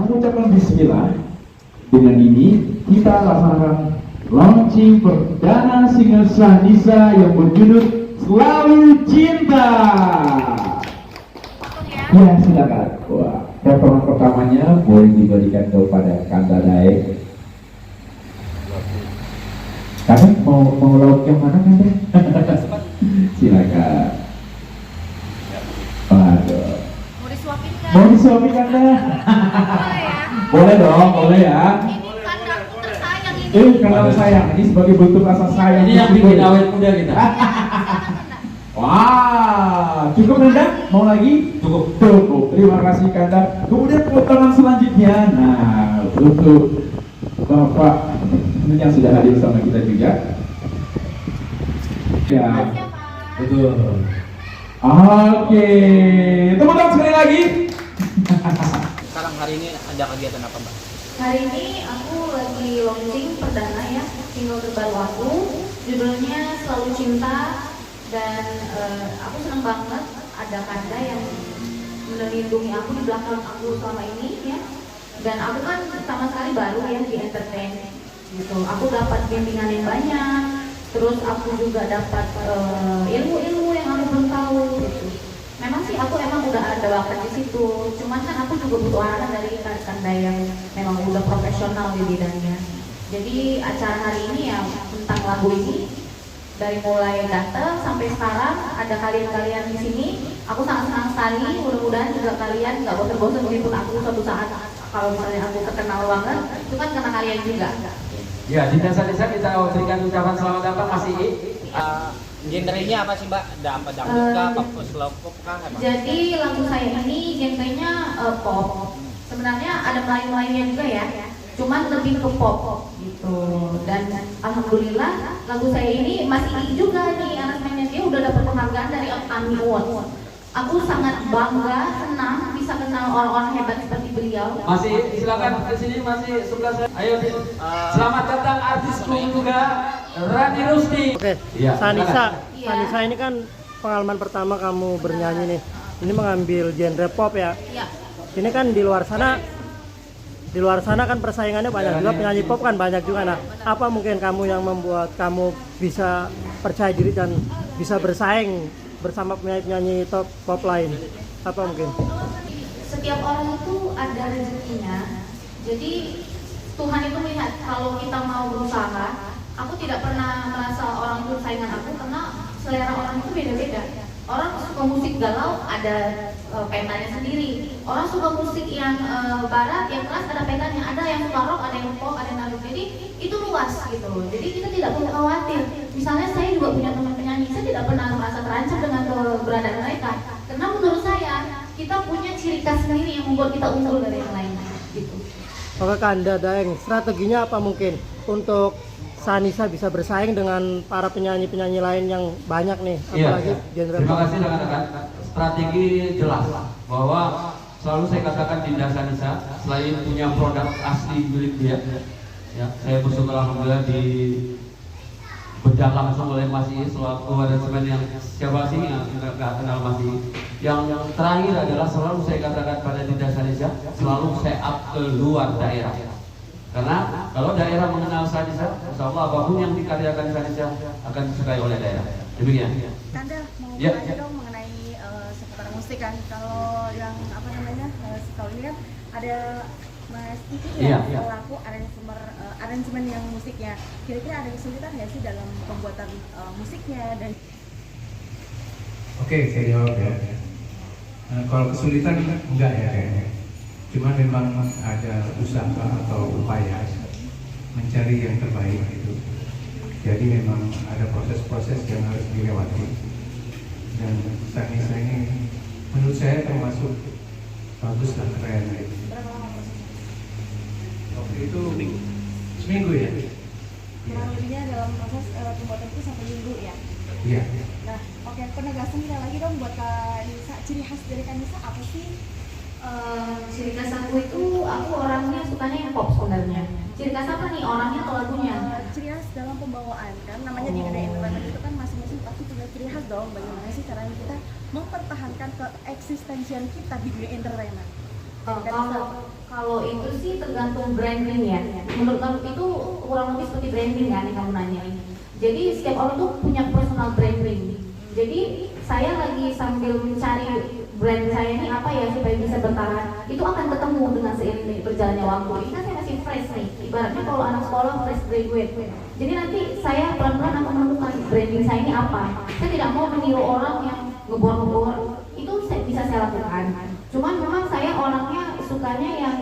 mengucapkan bismillah. Dengan ini kita laksanakan launching perdana single Syahnisa yang berjudul Selalu Cinta. Ya, silakan. Wah, potongan pertamanya boleh diberikan kepada Kanda Daeng. Kanda mau laut yang mana, Kanda? Silakan. Waduh. Mau disuapin kan? Mau disuapin, Kanda? Boleh ya? Boleh dong, boleh ya. Ini kandangku tersayang ini. Kalau sayang, ini sebagai bentuk rasa sayang. Ini yang bikin awet muda kita. Wah, cukup Kanda? Mau lagi? Cukup. Cukup. Terima kasih Kanda. Kemudian potongan selanjutnya, nah untuk Bapak yang sudah hadir sama kita juga. Ya. Betul. Oke, tepuk tangan sekali lagi. Sekarang hari ini ada kegiatan apa, Mbak? Hari ini aku lagi launching perdana ya, single terbaru aku, judulnya Selalu Cinta. Dan aku senang banget ada Kanda yang melindungi aku di belakang aku selama ini ya. Dan aku kan sama sekali baru ya di entertain gitu. Aku dapat bimbingan yang banyak, terus aku juga dapat ilmu-ilmu yang aku belum tahu gitu. Memang sih aku emang udah ada bakat di situ, cuman kan aku juga butuh arahan dari Kanda yang memang udah profesional di bidangnya. Jadi acara hari ini ya tentang lagu ini, dari mulai datang sampai sekarang ada kalian-kalian di sini. Aku sangat senang sekali. Mudah-mudahan juga kalian nggak bosan-bosan meliput aku suatu saat. Kalau misalnya aku terkenal banget, itu kan karena kalian juga. Ya, di desa-desa kita berikan ucapan selamat datang Mas Ii. Genrenya apa sih, Mbak? Ada apa dangdut kah, apa slow pop kah? Emang? Jadi lagu saya ini genrenya pop. Sebenarnya ada Melayu-Melayunya juga ya, cuman lebih ke pop gitu. Dan alhamdulillah lagu saya ini masih juga nih aransemennya, dia udah dapat penghargaan dari AMI Award. Aku sangat bangga, senang bisa kenal orang-orang hebat seperti beliau. Masih silakan ke sini, masih sebelah saya. Ayo, selamat datang artisku juga Rani Rusti. Oke, Ya, Syahnisa, Iya. Syahnisa ini kan pengalaman pertama kamu bernyanyi nih. Ini mengambil genre pop ya. Ya, Ini kan di luar sana kan persaingannya banyak juga, penyanyi pop kan banyak juga. Nah, apa mungkin kamu yang membuat kamu bisa percaya diri dan bisa bersaing bersama penyanyi-penyanyi top pop lain? Apa mungkin? setiap orang itu ada rezekinya. Jadi Tuhan itu melihat kalau kita mau berusaha. Aku tidak pernah merasa orang itu saingan aku karena selera orang itu beda-beda. Orang suka musik galau ada petanya sendiri. Orang suka musik yang barat, yang keras ada petanya. Ada yang suka rock, ada yang pop, ada yang dangdut. Jadi itu luas gitu. Jadi kita tidak perlu khawatir. Misalnya saya juga punya teman penyanyi, saya tidak pernah merasa terancam dengan keberadaan mereka. Karena menurut saya kita punya ciri khas sendiri yang membuat kita unggul dari yang lain. Gitu. Oke, Kanda Daeng, strateginya apa mungkin untuk Syahnisa bisa bersaing dengan para penyanyi-penyanyi lain yang banyak nih, apalagi genre Terima pop? kasih rekan-rekan. Strategi jelas bahwa selalu saya katakan Dinda Syahnisa selain punya produk asli milik dia, ya, saya bersyukur alhamdulillah di bedah langsung oleh Mas Ii selaku manajemen yang siapa sih yang nggak kenal Mas Ii. Yang terakhir adalah selalu saya katakan pada Dinda Syahnisa selalu saya up ke luar daerah. Karena kalau daerah mengenal Syahnisa, insya Allah apapun yang dikaryakan Syahnisa akan disukai oleh daerah. Demikian. Kanda mau Ya, aja ya. dong mengenai seputar musik kan. Kalau yang apa namanya setahu ini kan ada Mas Iki Iya, ya, iya. pelaku aransemen yang musiknya. Kira-kira ada kesulitan nggak sih dalam pembuatan musiknya dan Oke, saya jawab ya. Kalau kesulitan enggak ya kayaknya. Cuma memang ada usaha atau upaya mencari yang terbaik itu. Jadi memang ada proses-proses yang harus dilewati. Dan Syahnisa ini menurut saya termasuk bagus dan keren. Waktu itu seminggu ya. kurang lebihnya dalam proses pembuatan itu sampai minggu ya? Iya. Nah, oke, penegasan kita lagi dong buat Kak Nisa. Ciri khas dari Kak Nisa apa sih? Ciri khas aku itu aku orangnya sukanya yang pop sebenarnya. Ciri khas apa nih orangnya atau lagunya? Ciri khas dalam pembawaan kan namanya di dunia entertainment itu kan masing-masing pasti punya ciri khas dong. Bagaimana sih caranya kita mempertahankan keeksistensian kita di dunia entertainment? Kalau itu sih tergantung branding ya. Menurut kamu itu kurang lebih seperti branding kan yang kamu nanya. Jadi setiap orang tuh punya personal branding. Jadi saya lagi sambil mencari brand saya ini apa ya supaya bisa bertahan. Itu akan ketemu dengan seiring berjalannya waktu. Ini kan saya masih fresh nih. Ibaratnya kalau anak sekolah fresh graduate. Jadi nanti saya pelan-pelan akan menemukan branding saya ini apa. Saya tidak mau meniru orang yang ngebor-ngebor. Itu bisa saya lakukan. Cuman memang saya orangnya sukanya yang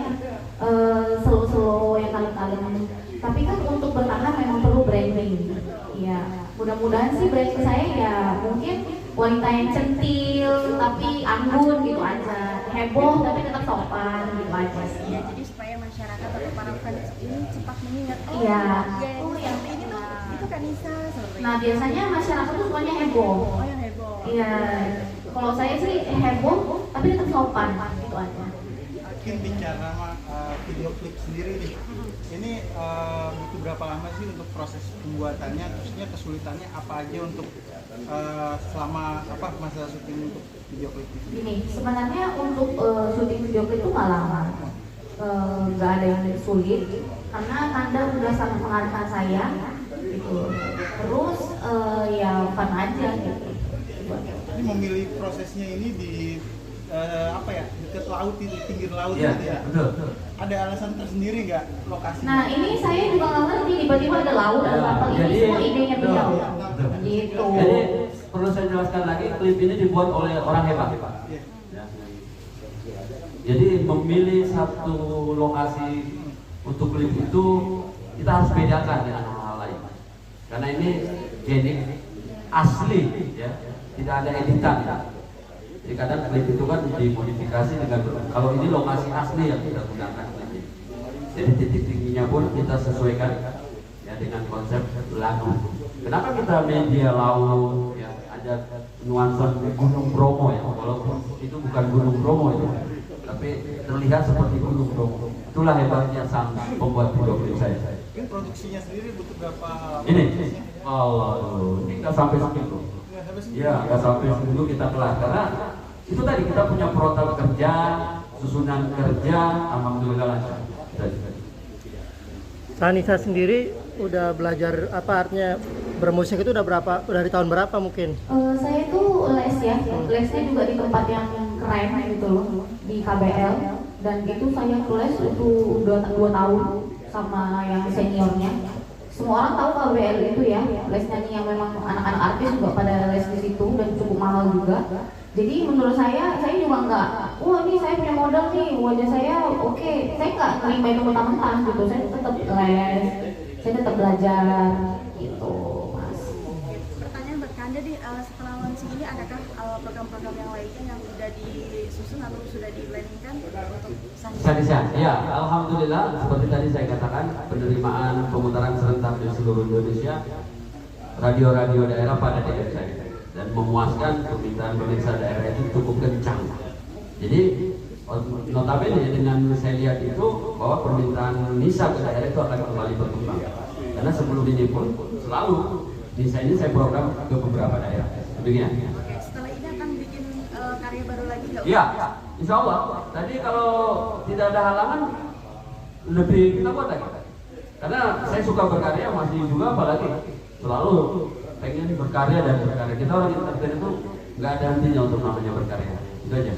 slow-slow, yang kalem-kalem. Tapi kan untuk bertahan memang perlu branding. Ya, mudah-mudahan sih branding saya ya mungkin wanita yang centil tapi anggun gitu aja, heboh tapi tetap sopan gitu aja sih. Ya, jadi supaya masyarakat atau para fans ini cepat mengingat Iya. yang ini tuh itu kan Nisa seperti Nah biasanya masyarakat tuh sukanya heboh. oh yang heboh. Iya, kalau saya sih heboh tapi tetap sopan gitu aja. Mungkin bicara video klip sendiri nih, ini butuh berapa lama sih untuk proses pembuatannya, terusnya kesulitannya apa aja untuk selama masa syuting untuk video klip ini? Gini, sebenarnya untuk syuting video klip itu nggak lama, nggak ada yang sulit karena Kanda udah sangat mengarahkan saya gitu. Terus ya fun aja gitu. Ini memilih prosesnya ini di dekat laut, di pinggir laut Iya, gitu ya? betul. Ada alasan tersendiri nggak lokasinya? Nah ini saya juga nggak ngerti tiba-tiba ada laut ada kapal ini Jadi, semua idenya beliau betul. gitu. Jadi perlu saya jelaskan lagi, klip ini dibuat oleh orang hebat. Iya. Ya. Jadi memilih satu lokasi untuk klip itu kita harus bedakan dengan hal lain. Karena ini genik asli, ya, tidak ada editan. Jadi kadang klip itu kan dimodifikasi dengan kalau ini lokasi asli yang kita gunakan klip ini. Jadi titik tingginya pun kita sesuaikan ya dengan konsep lagu. Kenapa kita media laut ya ada nuansa Gunung Bromo ya, walaupun itu bukan Gunung Bromo itu, tapi terlihat seperti Gunung Bromo. Itulah hebatnya sang pembuat video klip saya. Mungkin produksinya sendiri butuh berapa lama? Ini, prosesnya? ini nggak sampai segitu. Nggak sampai segitu? Ya, nggak sampai segitu kita kelar karena itu tadi kita punya protap kerja, susunan kerja, alhamdulillah lancar. Sanisa sendiri udah belajar apa artinya bermusik itu udah dari tahun berapa mungkin? Saya tuh les ya, lesnya juga di tempat yang keren gitu loh, di KBL. Dan itu saya les itu udah 2 tahun sama yang seniornya. Semua orang tahu KBL itu ya, les nyanyi yang memang anak-anak artis juga pada les di situ dan cukup mahal juga. Jadi menurut saya juga nggak, wah ini saya punya modal nih, wajah saya oke. Saya nggak terima itu mentah-mentah gitu, saya tetap les, saya tetap belajar gitu, Mas. Pertanyaan buat Kanda setelah launching ini adakah program-program yang lainnya yang sudah disusun atau sudah di-planningkan untuk Sanisa, ya, alhamdulillah seperti tadi saya katakan penerimaan pemutaran serentak di seluruh Indonesia, radio-radio daerah pada DM saya dan memuaskan permintaan pemirsa daerah itu cukup kencang. Jadi notabene dengan saya lihat itu bahwa permintaan Nisa ke daerah itu akan kembali berkembang. Karena sebelum ini pun selalu Nisa ini saya program ke beberapa daerah. Demikian. Oke, setelah ini akan bikin karya baru lagi nggak? Iya, insya Allah. Tadi kalau tidak ada halangan lebih kita buat lagi. Karena saya suka berkarya masih juga, apalagi selalu pengen berkarya dan berkarya. Kita orang entertain itu nggak ada hentinya untuk namanya berkarya. Itu aja.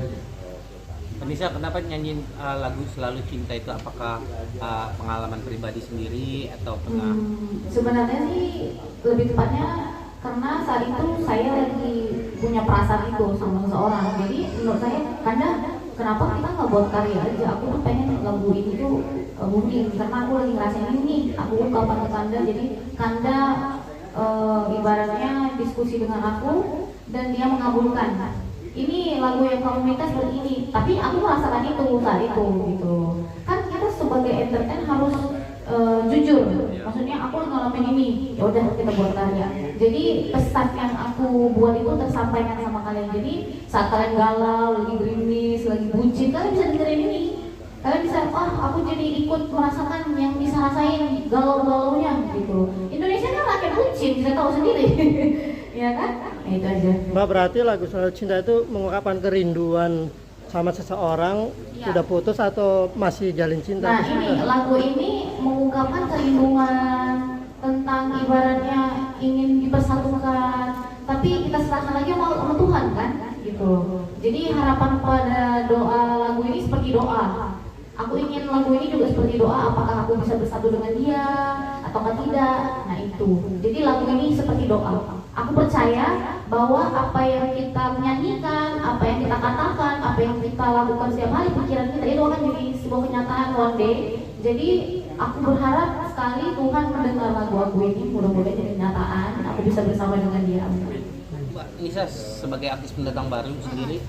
Nisa, kenapa nyanyiin lagu Selalu Cinta itu? Apakah pengalaman pribadi sendiri atau pernah? Sebenarnya sih lebih tepatnya karena saat itu saya lagi punya perasaan itu sama seseorang. Jadi menurut saya, Kanda, kenapa kita nggak buat karya aja? Aku tuh pengen lagu ini tuh booming karena aku lagi ngerasain ini. Aku ungkapkan ke Kanda, jadi Kanda ibaratnya diskusi dengan aku dan dia mengabulkan. Ini lagu yang kamu minta seperti ini, tapi aku merasakan itu saat itu gitu. Kan kita sebagai entertain harus jujur, maksudnya aku ngalamin ini, ya udah kita buat karya. Jadi pesan yang aku buat itu tersampaikan sama kalian. Jadi saat kalian galau, lagi gerimis, lagi bucin, kalian bisa dengerin ini. Kalian bisa, aku jadi ikut merasakan yang bisa rasain galau-galaunya gitu. Indonesia kan rakyat bucin, bisa tahu sendiri. Ya kan? Nah, itu aja. Mbak, berarti lagu Selalu Cinta itu mengungkapkan kerinduan sama seseorang Iya. udah putus atau masih jalin cinta? Nah ini lagu ini mengungkapkan kerinduan tentang ibaratnya ingin dipersatukan, tapi kita serahkan lagi sama Tuhan kan, gitu. Jadi harapan pada doa lagu ini seperti doa. Aku ingin lagu ini juga seperti doa. Apakah aku bisa bersatu dengan dia ataukah tidak? Nah itu. Jadi lagu ini seperti doa. Aku percaya bahwa apa yang kita nyanyikan, apa yang kita katakan, apa yang kita lakukan setiap hari, pikiran kita itu akan jadi sebuah kenyataan one day. Jadi aku berharap sekali Tuhan mendengar lagu aku ini, mudah-mudahan jadi kenyataan. Aku bisa bersama dengan dia. Mbak Nisa sebagai artis pendatang baru sendiri,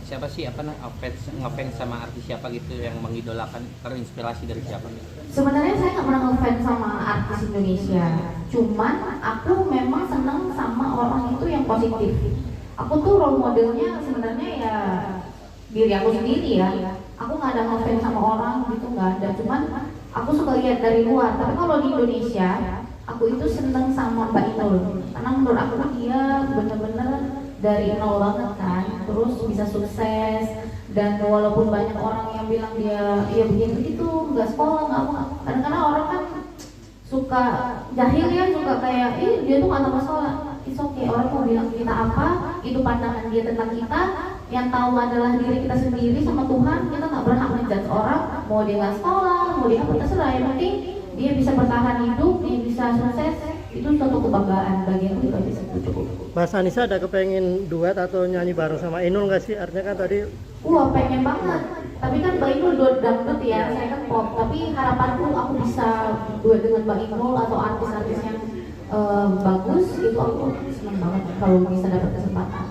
siapa sih ngefans sama artis siapa gitu yang mengidolakan, terinspirasi dari siapa? Sebenarnya saya nggak pernah ngefans sama artis Indonesia, cuman aku memang senang sama orang itu yang positif. Aku tuh role modelnya sebenarnya ya diri aku sendiri ya. Aku nggak ada ngefans sama orang gitu, nggak ada. Cuman aku suka lihat dari luar. Tapi kalau di Indonesia, aku itu seneng sama Mbak Inul, karena menurut aku dia bener-bener dari nol banget kan, terus bisa sukses. Dan walaupun banyak orang yang bilang dia ya begini gitu, nggak sekolah, nggak apa, kadang-kadang orang kan suka jahil ya, suka kayak dia tuh nggak tahu masalah. It's okay, orang mau bilang kita apa, itu pandangan dia tentang kita. Yang tahu adalah diri kita sendiri sama Tuhan. Kita nggak berhak menjudge orang, mau dia nggak sekolah, mau dia apa, terserah. Yang penting dia bisa bertahan hidup, dia bisa sukses, itu suatu kebanggaan bagi aku. Itu bisa cukup. Mas Anissa ada kepengen duet atau nyanyi bareng sama Inul nggak sih? Artinya kan tadi Pengen banget. Tapi kan Mbak Inul dangdut ya, saya kan pop. Tapi harapanku aku bisa duet dengan Mbak Inul atau artis-artis yang bagus, itu aku senang banget kalau bisa dapat kesempatan.